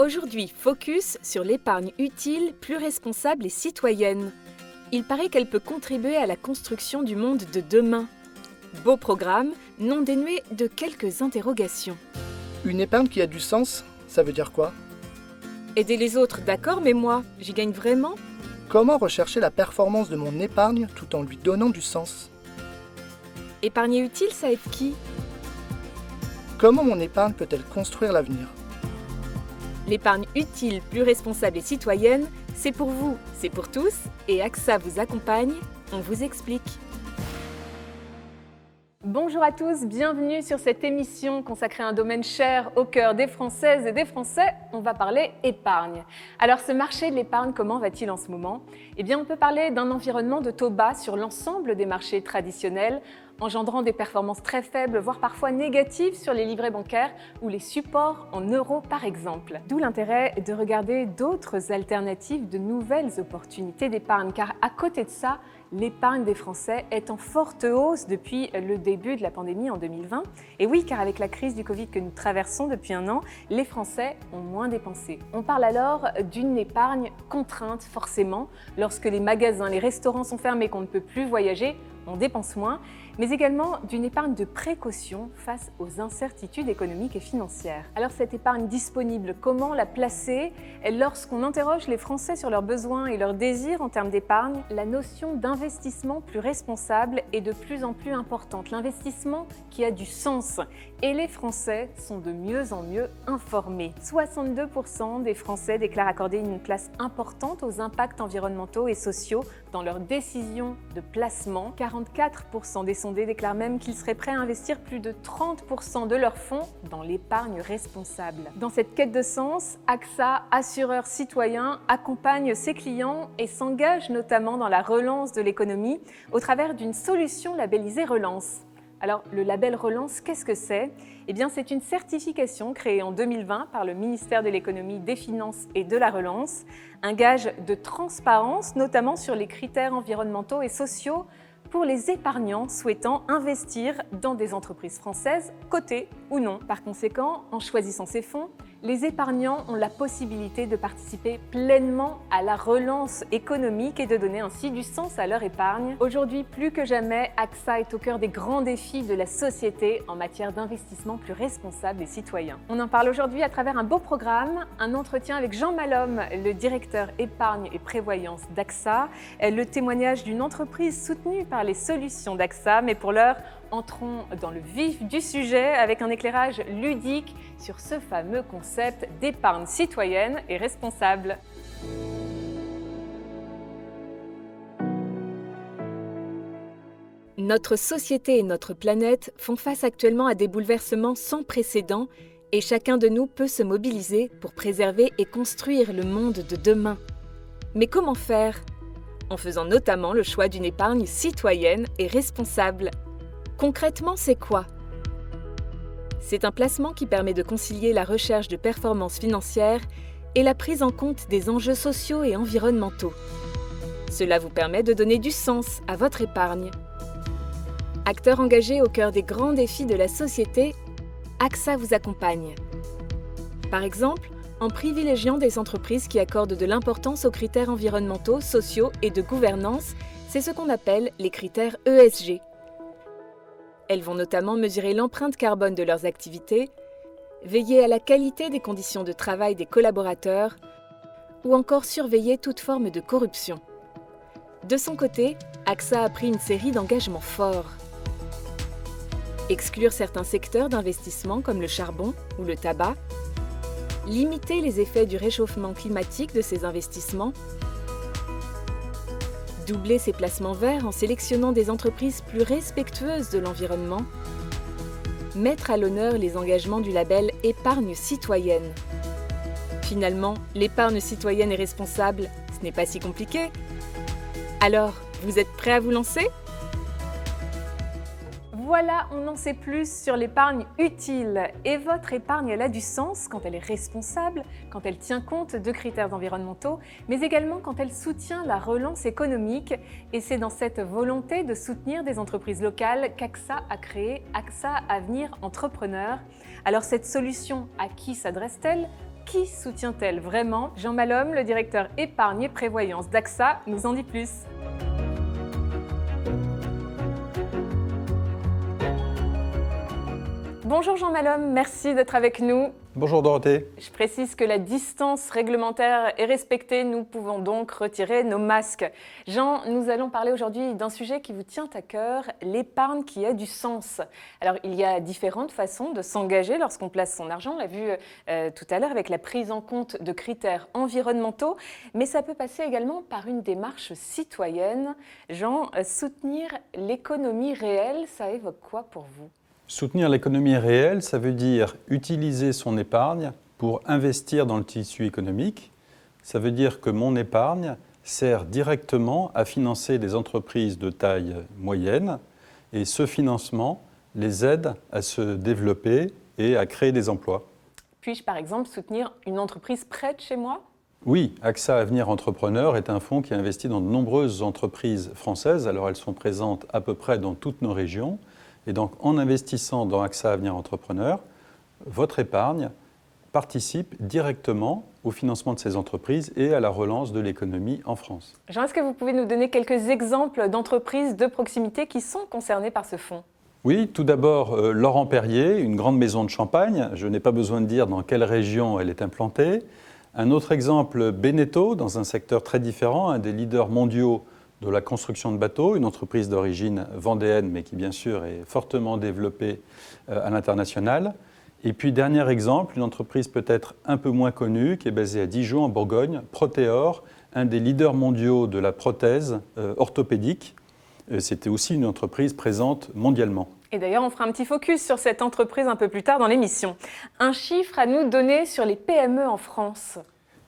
Aujourd'hui, focus sur l'épargne utile, plus responsable et citoyenne. Il paraît qu'elle peut contribuer à la construction du monde de demain. Beau programme, non dénué de quelques interrogations. Une épargne qui a du sens, ça veut dire quoi? Aider les autres, d'accord, mais moi, j'y gagne vraiment? Comment rechercher la performance de mon épargne tout en lui donnant du sens? Épargner utile, ça aide qui? Comment mon épargne peut-elle construire l'avenir? L'épargne utile, plus responsable et citoyenne, c'est pour vous, c'est pour tous, et AXA vous accompagne, on vous explique. Bonjour à tous, bienvenue sur cette émission consacrée à un domaine cher au cœur des Françaises et des Français. On va parler épargne. Alors ce marché de l'épargne, comment va-t-il en ce moment? Eh bien on peut parler d'un environnement de taux bas sur l'ensemble des marchés traditionnels, engendrant des performances très faibles, voire parfois négatives sur les livrets bancaires ou les supports en euros par exemple. D'où l'intérêt de regarder d'autres alternatives, de nouvelles opportunités d'épargne, car à côté de ça, l'épargne des Français est en forte hausse depuis le début de la pandémie en 2020. Et oui, car avec la crise du Covid que nous traversons depuis un an, les Français ont moins dépensé. On parle alors d'une épargne contrainte forcément. Lorsque les magasins, les restaurants sont fermés, qu'on ne peut plus voyager, on dépense moins, mais également d'une épargne de précaution face aux incertitudes économiques et financières. Alors cette épargne disponible, comment la placer? Lorsqu'on interroge les Français sur leurs besoins et leurs désirs en termes d'épargne, la notion d'investissement plus responsable est de plus en plus importante. L'investissement qui a du sens. Et les Français sont de mieux en mieux informés. 62% des Français déclarent accorder une place importante aux impacts environnementaux et sociaux dans leurs décisions de placement. 44% des sondés déclarent même qu'ils seraient prêts à investir plus de 30% de leurs fonds dans l'épargne responsable. Dans cette quête de sens, AXA, assureur citoyen, accompagne ses clients et s'engage notamment dans la relance de l'économie au travers d'une solution labellisée Relance. Alors, le label Relance, qu'est-ce que c'est? Eh bien, c'est une certification créée en 2020 par le ministère de l'Économie, des Finances et de la Relance, un gage de transparence, notamment sur les critères environnementaux et sociaux pour les épargnants souhaitant investir dans des entreprises françaises, cotées ou non. Par conséquent, en choisissant ces fonds, les épargnants ont la possibilité de participer pleinement à la relance économique et de donner ainsi du sens à leur épargne. Aujourd'hui, plus que jamais, AXA est au cœur des grands défis de la société en matière d'investissement plus responsable et citoyen. On en parle aujourd'hui à travers un beau programme, un entretien avec Jean Malhomme, le directeur épargne et prévoyance d'AXA, le témoignage d'une entreprise soutenue par les solutions d'AXA, mais pour l'heure, entrons dans le vif du sujet avec un éclairage ludique sur ce fameux concept d'épargne citoyenne et responsable. Notre société et notre planète font face actuellement à des bouleversements sans précédent et chacun de nous peut se mobiliser pour préserver et construire le monde de demain. Mais comment faire? En faisant notamment le choix d'une épargne citoyenne et responsable. Concrètement, c'est quoi? C'est un placement qui permet de concilier la recherche de performances financières et la prise en compte des enjeux sociaux et environnementaux. Cela vous permet de donner du sens à votre épargne. Acteur engagé au cœur des grands défis de la société, AXA vous accompagne. Par exemple, en privilégiant des entreprises qui accordent de l'importance aux critères environnementaux, sociaux et de gouvernance, c'est ce qu'on appelle les critères ESG. Elles vont notamment mesurer l'empreinte carbone de leurs activités, veiller à la qualité des conditions de travail des collaborateurs ou encore surveiller toute forme de corruption. De son côté, AXA a pris une série d'engagements forts. Exclure certains secteurs d'investissement comme le charbon ou le tabac, limiter les effets du réchauffement climatique de ces investissements, doubler ses placements verts en sélectionnant des entreprises plus respectueuses de l'environnement, mettre à l'honneur les engagements du label épargne citoyenne. Finalement, l'épargne citoyenne et responsable, ce n'est pas si compliqué. Alors, vous êtes prêts à vous lancer ? Voilà, on en sait plus sur l'épargne utile. Et votre épargne, elle a du sens quand elle est responsable, quand elle tient compte de critères environnementaux, mais également quand elle soutient la relance économique. Et c'est dans cette volonté de soutenir des entreprises locales qu'AXA a créé AXA Avenir Entrepreneur. Alors cette solution, à qui s'adresse-t-elle ? qui soutient-elle vraiment? Jean Malhomme, le directeur épargne et prévoyance d'AXA, nous en dit plus. Bonjour Jean Malhomme, merci d'être avec nous. Bonjour Dorothée. Je précise que la distance réglementaire est respectée, nous pouvons donc retirer nos masques. Jean, nous allons parler aujourd'hui d'un sujet qui vous tient à cœur, l'épargne qui a du sens. Alors il y a différentes façons de s'engager lorsqu'on place son argent, on l'a vu tout à l'heure avec la prise en compte de critères environnementaux, mais ça peut passer également par une démarche citoyenne. Jean, soutenir l'économie réelle, ça évoque quoi pour vous ? Soutenir l'économie réelle, ça veut dire utiliser son épargne pour investir dans le tissu économique. Ça veut dire que mon épargne sert directement à financer des entreprises de taille moyenne et ce financement les aide à se développer et à créer des emplois. Puis-je par exemple soutenir une entreprise près de chez moi ? Oui, AXA Avenir Entrepreneur est un fonds qui investit dans de nombreuses entreprises françaises. Alors elles sont présentes à peu près dans toutes nos régions. Et donc, en investissant dans AXA Avenir Entrepreneur, votre épargne participe directement au financement de ces entreprises et à la relance de l'économie en France. Jean, est-ce que vous pouvez nous donner quelques exemples d'entreprises de proximité qui sont concernées par ce fonds ? Oui, tout d'abord, Laurent Perrier, une grande maison de champagne. Je n'ai pas besoin de dire dans quelle région elle est implantée. Un autre exemple, Beneteau, dans un secteur très différent, un des leaders mondiaux de la construction de bateaux, une entreprise d'origine vendéenne, mais qui bien sûr est fortement développée à l'international. Et puis dernier exemple, une entreprise peut-être un peu moins connue, qui est basée à Dijon, en Bourgogne, Proteor, un des leaders mondiaux de la prothèse orthopédique. C'était aussi une entreprise présente mondialement. Et d'ailleurs, on fera un petit focus sur cette entreprise un peu plus tard dans l'émission. Un chiffre à nous donner sur les PME en France.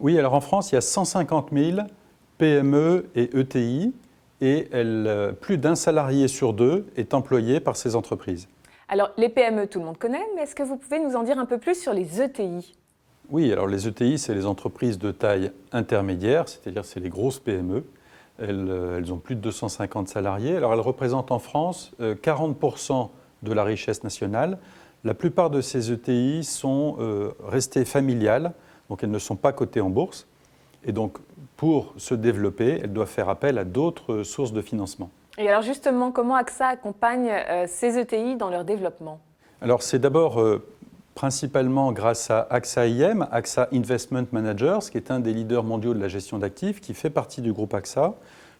Oui, alors en France, il y a 150 000 PME et ETI, et plus d'un salarié sur deux est employé par ces entreprises. Alors, les PME, tout le monde connaît, mais est-ce que vous pouvez nous en dire un peu plus sur les ETI ? Oui, alors les ETI, c'est les entreprises de taille intermédiaire, c'est-à-dire c'est les grosses PME. Elles ont plus de 250 salariés. Alors, elles représentent en France 40% de la richesse nationale. La plupart de ces ETI sont restées familiales, donc elles ne sont pas cotées en bourse. Et donc, pour se développer, elles doivent faire appel à d'autres sources de financement. Et alors justement, comment AXA accompagne ces ETI dans leur développement ? Alors, c'est d'abord principalement grâce à AXA IM, AXA Investment Managers, qui est un des leaders mondiaux de la gestion d'actifs, qui fait partie du groupe AXA,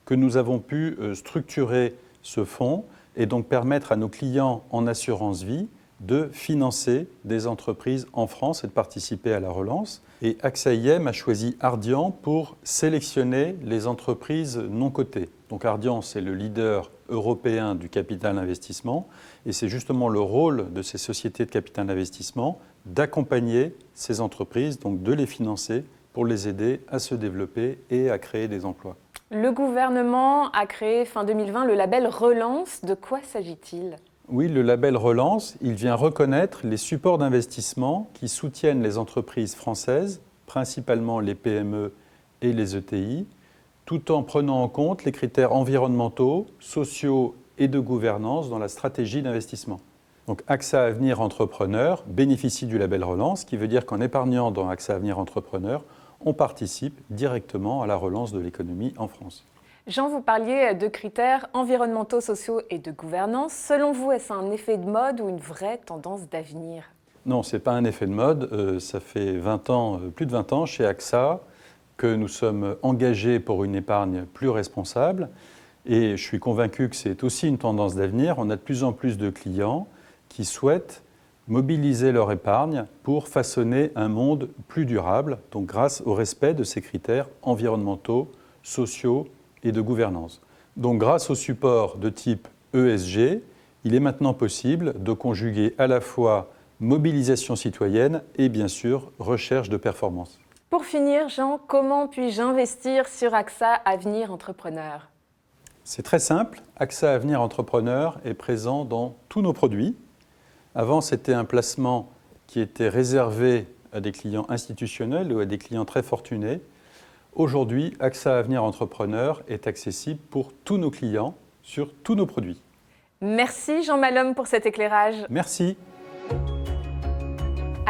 que nous avons pu structurer ce fonds et donc permettre à nos clients en assurance vie de financer des entreprises en France et de participer à la relance. Et AXA IM a choisi Ardian pour sélectionner les entreprises non cotées. Donc Ardian, c'est le leader européen du capital investissement et c'est justement le rôle de ces sociétés de capital investissement d'accompagner ces entreprises, donc de les financer pour les aider à se développer et à créer des emplois. Le gouvernement a créé fin 2020 le label Relance. De quoi s'agit-il ? Oui, le label Relance, il vient reconnaître les supports d'investissement qui soutiennent les entreprises françaises, principalement les PME et les ETI, tout en prenant en compte les critères environnementaux, sociaux et de gouvernance dans la stratégie d'investissement. Donc AXA Avenir Entrepreneur bénéficie du label Relance, qui veut dire qu'en épargnant dans AXA Avenir Entrepreneur, on participe directement à la relance de l'économie en France. Jean, vous parliez de critères environnementaux, sociaux et de gouvernance. Selon vous, est-ce un effet de mode ou une vraie tendance d'avenir ? Non, ce n'est pas un effet de mode. Ça fait 20 ans, plus de 20 ans chez AXA que nous sommes engagés pour une épargne plus responsable. Et je suis convaincu que c'est aussi une tendance d'avenir. On a de plus en plus de clients qui souhaitent mobiliser leur épargne pour façonner un monde plus durable, donc grâce au respect de ces critères environnementaux, sociaux et de gouvernance. Donc grâce au support de type ESG, il est maintenant possible de conjuguer à la fois mobilisation citoyenne et bien sûr recherche de performance. Pour finir, Jean, comment puis-je investir sur AXA Avenir Entrepreneur ? C'est très simple. AXA Avenir Entrepreneur est présent dans tous nos produits. Avant, c'était un placement qui était réservé à des clients institutionnels ou à des clients très fortunés. Aujourd'hui, AXA Avenir Entrepreneur est accessible pour tous nos clients sur tous nos produits. Merci Jean Malhomme pour cet éclairage. Merci.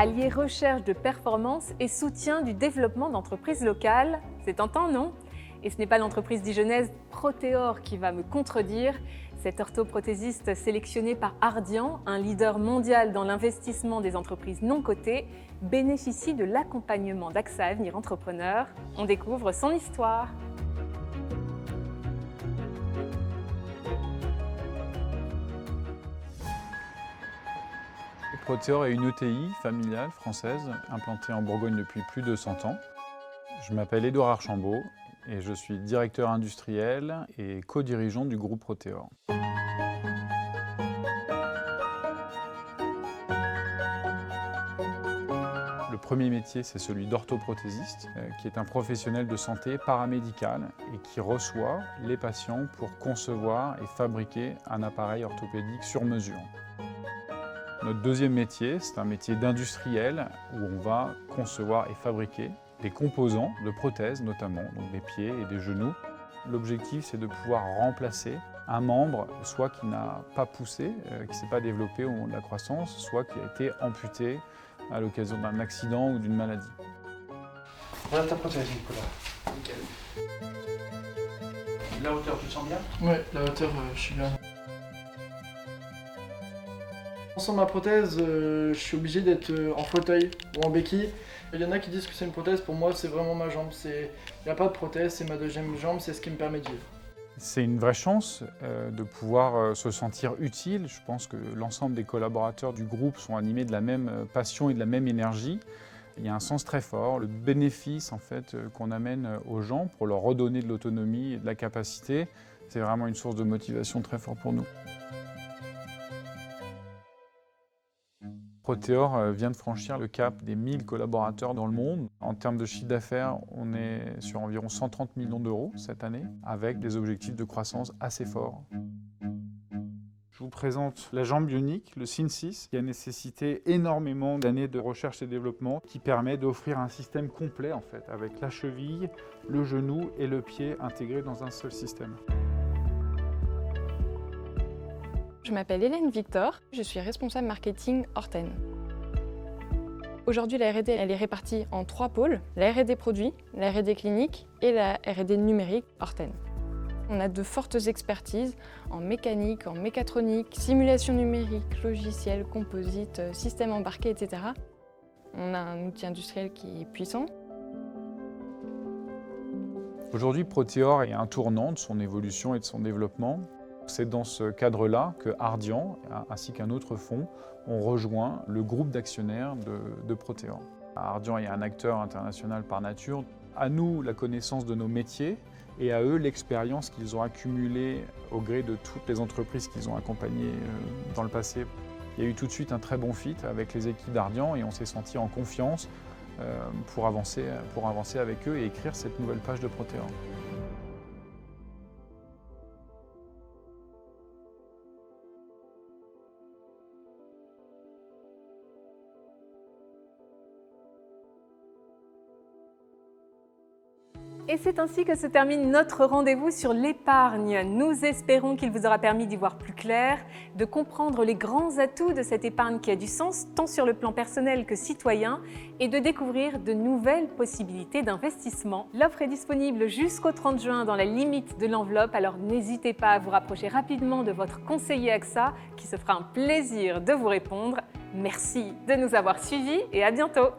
Allier recherche de performance et soutien du développement d'entreprises locales, c'est tentant, non? Et ce n'est pas l'entreprise dijonnaise Proteor qui va me contredire. Cet orthoprothésiste sélectionné par Ardian, un leader mondial dans l'investissement des entreprises non cotées, bénéficie de l'accompagnement d'AXA Avenir Entrepreneur. On découvre son histoire. Proteor est une ETI familiale française implantée en Bourgogne depuis plus de 100 ans. Je m'appelle Édouard Archambault et je suis directeur industriel et co-dirigeant du groupe Proteor. Le premier métier, c'est celui d'orthoprothésiste, qui est un professionnel de santé paramédical et qui reçoit les patients pour concevoir et fabriquer un appareil orthopédique sur mesure. Notre deuxième métier, c'est un métier d'industriel où on va concevoir et fabriquer des composants de prothèses notamment, donc des pieds et des genoux. L'objectif, c'est de pouvoir remplacer un membre, soit qui n'a pas poussé, qui ne s'est pas développé au moment de la croissance, soit qui a été amputé à l'occasion d'un accident ou d'une maladie. Voilà ta prothèse, Nicolas. Nickel. La hauteur, tu te sens bien? Ouais, la hauteur, je suis bien. Sans ma prothèse, je suis obligé d'être en fauteuil ou en béquille. Il y en a qui disent que c'est une prothèse, pour moi c'est vraiment ma jambe. Il n'y a pas de prothèse, c'est ma deuxième jambe, c'est ce qui me permet de vivre. C'est une vraie chance de pouvoir se sentir utile. Je pense que l'ensemble des collaborateurs du groupe sont animés de la même passion et de la même énergie. Il y a un sens très fort, le bénéfice en fait, qu'on amène aux gens pour leur redonner de l'autonomie et de la capacité, c'est vraiment une source de motivation très forte pour nous. Proteor vient de franchir le cap des 1000 collaborateurs dans le monde. En termes de chiffre d'affaires, on est sur environ 130 millions d'euros cette année, avec des objectifs de croissance assez forts. Je vous présente la jambe bionique, le SYN6, qui a nécessité énormément d'années de recherche et développement, qui permet d'offrir un système complet en fait, avec la cheville, le genou et le pied intégrés dans un seul système. Je m'appelle Hélène Victor, je suis responsable marketing Orten. Aujourd'hui, la R&D elle est répartie en 3 pôles, la R&D produit, la R&D clinique et la R&D numérique Orten. On a de fortes expertises en mécanique, en mécatronique, simulation numérique, logiciel, composite, système embarqué, etc. On a un outil industriel qui est puissant. Aujourd'hui, Proteor est un tournant de son évolution et de son développement. C'est dans ce cadre-là que Ardian, ainsi qu'un autre fonds, ont rejoint le groupe d'actionnaires de Proteor. Ardian est un acteur international par nature. À nous, la connaissance de nos métiers et à eux, l'expérience qu'ils ont accumulée au gré de toutes les entreprises qu'ils ont accompagnées dans le passé. Il y a eu tout de suite un très bon fit avec les équipes d'Ardian et on s'est senti en confiance pour avancer avec eux et écrire cette nouvelle page de Proteor. Et c'est ainsi que se termine notre rendez-vous sur l'épargne. Nous espérons qu'il vous aura permis d'y voir plus clair, de comprendre les grands atouts de cette épargne qui a du sens, tant sur le plan personnel que citoyen, et de découvrir de nouvelles possibilités d'investissement. L'offre est disponible jusqu'au 30 juin dans la limite de l'enveloppe, alors n'hésitez pas à vous rapprocher rapidement de votre conseiller AXA qui se fera un plaisir de vous répondre. Merci de nous avoir suivis et à bientôt.